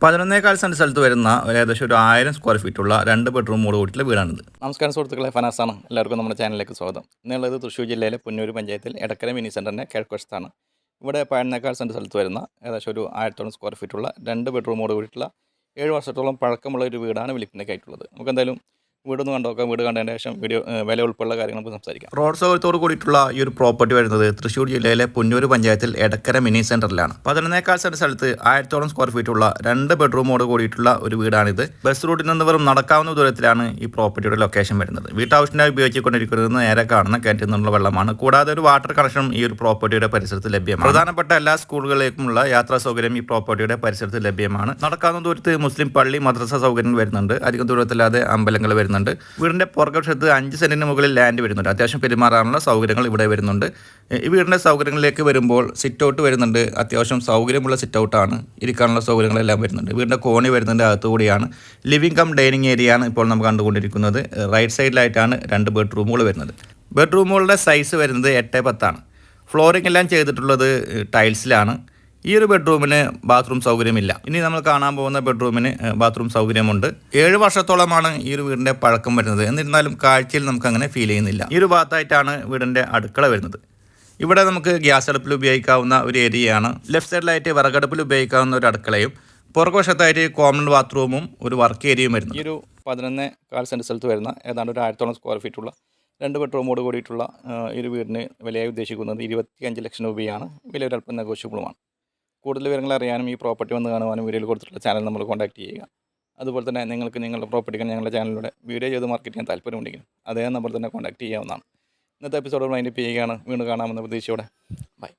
11 saint സ്ഥലത്ത് വരുന്ന ഏകദേശം ഒരു 1000 സ്ക്വയർ ഫീറ്റുള്ള 2 ബെഡ്റൂമോട് കൂടിയിട്ടുള്ള വീടാണിത്. നമസ്കാരം സുഹൃത്തുക്കളെ, ഫനാസാണ്. എല്ലാവർക്കും നമ്മുടെ ചാനലിലേക്ക് സ്വാഗതം. ഇന്നുള്ളത് തൃശ്ശൂർ ജില്ലയിലെ പുന്നൂർ പഞ്ചായത്തിൽ എടക്കര മിനി സെൻ്ററിൻ്റെ കിഴക്കുവശത്താണ്. ഇവിടെ 11 സെന്റ് സ്ഥലത്ത് വരുന്ന ഏകദേശം ഒരു 1000 സ്ക്വയർ ഫീറ്റുള്ള 2 ബെഡ്റൂമോട് കൂടിയിട്ടുള്ള 7 വർഷത്തോളം പഴക്കമുള്ള ഒരു വീടാണ് വിൽപ്പനയ്ക്കായിട്ടുള്ളത്. നമുക്ക് എന്തായാലും വീടൊന്ന് കണ്ടോക്കാം. വീട് കണ്ടതിന് ശേഷം വീഡിയോ വില ഉൾപ്പെടെയുള്ള കാര്യങ്ങൾ നമുക്ക് സംസാരിക്കാം. റോഡ് സൗകര്യത്തോട് കൂടിയിട്ടുള്ള ഈ ഒരു പ്രോപ്പർട്ടി വരുന്നത് തൃശ്ശൂർ ജില്ലയിലെ പുന്നൂർ പഞ്ചായത്തിൽ എടക്കര മിനി സെൻ്ററിലാണ്. 11 സെന്റ് സ്ഥലത്ത് 1000 സ്ക്വയർ ഫീറ്റുള്ള 2 ബെഡ്റൂമോട് കൂടിയിട്ടുള്ള ഒരു വീടാണിത്. ബസ് റൂട്ടിൽ നിന്ന് വെറും നടക്കാവുന്ന ദൂരത്തിലാണ് ഈ പ്രോപ്പർട്ടിയുടെ ലൊക്കേഷൻ വരുന്നത്. വീട്ടാവശ്യത്തിനായി ഉപയോഗിച്ചുകൊണ്ടിരിക്കുന്നത് നേരെ കാണുന്ന കിണറ്റിൽ നിന്നുള്ള വെള്ളമാണ്. കൂടാതെ ഒരു വാട്ടർ കണക്ഷൻ ഈ ഒരു പ്രോപ്പർട്ടിയുടെ പരിസരത്ത് ലഭ്യമാണ്. പ്രധാനപ്പെട്ട എല്ലാ സ്കൂളുകളിലേക്കുമുള്ള യാത്രാ സൗകര്യം ഈ പ്രോപ്പർട്ടിയുടെ പരിസരത്ത് ലഭ്യമാണ്. നടക്കാവുന്ന ദൂരത്ത് മുസ്ലിം പള്ളി, മദ്രസ സൗകര്യം വരുന്നുണ്ട്. അധികം ദൂരത്തില്ലാതെ അമ്പലങ്ങൾ വരുന്നുണ്ട്. വീടിന്റെ പുറകുവശത്ത് 5 സെന്റിന് മുകളിൽ ലാൻഡ് വരുന്നുണ്ട്. അത്യാവശ്യം പെരുമാറാനുള്ള സൗകര്യങ്ങൾ ഇവിടെ വരുന്നുണ്ട്. ഈ വീടിന്റെ സൗകര്യങ്ങളിലേക്ക് വരുമ്പോൾ സിറ്റ് ഔട്ട് വരുന്നുണ്ട്. അത്യാവശ്യം സൗകര്യമുള്ള സിറ്റ് ഔട്ടാണ്. ഇരിക്കാനുള്ള സൗകര്യങ്ങളെല്ലാം വരുന്നുണ്ട്. വീടിന്റെ കോണി വരുന്നുണ്ട്. അകത്തുകൂടിയാണ് ലിവിംഗ് കം ഡൈനിങ് ഏരിയ ആണ് ഇപ്പോൾ നമ്മൾ കണ്ടുകൊണ്ടിരിക്കുന്നത്. റൈറ്റ് സൈഡിലായിട്ടാണ് 2 ബെഡ്റൂമുകൾ വരുന്നത്. ബെഡ്റൂമുകളുടെ സൈസ് വരുന്നത് 8x10 ആണ്. ഫ്ലോറിംഗ് എല്ലാം ചെയ്തിട്ടുള്ളത് ടൈൽസിലാണ്. ഈ ഒരു ബെഡ്റൂമിന് ബാത്റൂം സൗകര്യമില്ല. ഇനി നമ്മൾ കാണാൻ പോകുന്ന ബെഡ്റൂമിന് ബാത്റൂം സൗകര്യമുണ്ട്. 7 വർഷത്തോളമാണ് ഈ ഒരു വീടിന്റെ പഴക്കം വരുന്നത്. എന്നിരുന്നാലും കാഴ്ചയിൽ നമുക്ക് അങ്ങനെ ഫീൽ ചെയ്യുന്നില്ല. ഈ ഒരു ഭാഗത്തായിട്ടാണ് വീടിന്റെ അടുക്കള വരുന്നത്. ഇവിടെ നമുക്ക് ഗ്യാസ് അടുപ്പിൽ ഉപയോഗിക്കാവുന്ന ഒരു ഏരിയയാണ്. ലെഫ്റ്റ് സൈഡിലായിട്ട് വിറകടുപ്പിൽ ഉപയോഗിക്കാവുന്ന ഒരു അടുക്കളയും പുറകുവശത്തായിട്ട് കോമൺ ബാത്റൂമും ഒരു വർക്ക് ഏരിയയും വരുന്നു. ഈ ഒരു 11 സെന്റ് സ്ഥലത്ത് വരുന്ന ഏതാണ്ട് ഒരു 1000 സ്ക്വയർ ഫീറ്റുള്ള 2 ബെഡ്റൂമോട് കൂടിയിട്ടുള്ള ഈ ഒരു വീടിന് വിലയായി ഉദ്ദേശിക്കുന്നത് 25 ലക്ഷം രൂപയാണ്. വില ഒരല്പം നെഗോഷ്യബിളുമാണ്. കൂടുതൽ വിവരങ്ങൾ അറിയാനും ഈ പ്രോപ്പർട്ടി വന്ന് കാണുവാനും വീഡിയോയിൽ കൊടുത്തിട്ടുള്ള ചാനൽ നമ്മൾ കോൺടാക്ട് ചെയ്യുക. അതുപോലെ തന്നെ നിങ്ങൾക്ക് നിങ്ങളുടെ പ്രോപ്പർട്ടിക്ക് ഞങ്ങളുടെ ചാനലിലൂടെ വീഡിയോ ചെയ്ത് മാർക്കറ്റ് ചെയ്യാൻ താല്പര്യമുണ്ടെങ്കിലും അതേ നമ്പർ തന്നെ കോൺടാക്ട് ചെയ്യാവുന്നതാണ്. ഇന്നത്തെ എപ്പിസോഡ് വൈൻഡപ്പ് ചെയ്യുകയാണ്. വീണ്ടും കാണാമെന്ന പ്രതീക്ഷയോടെ ബൈ.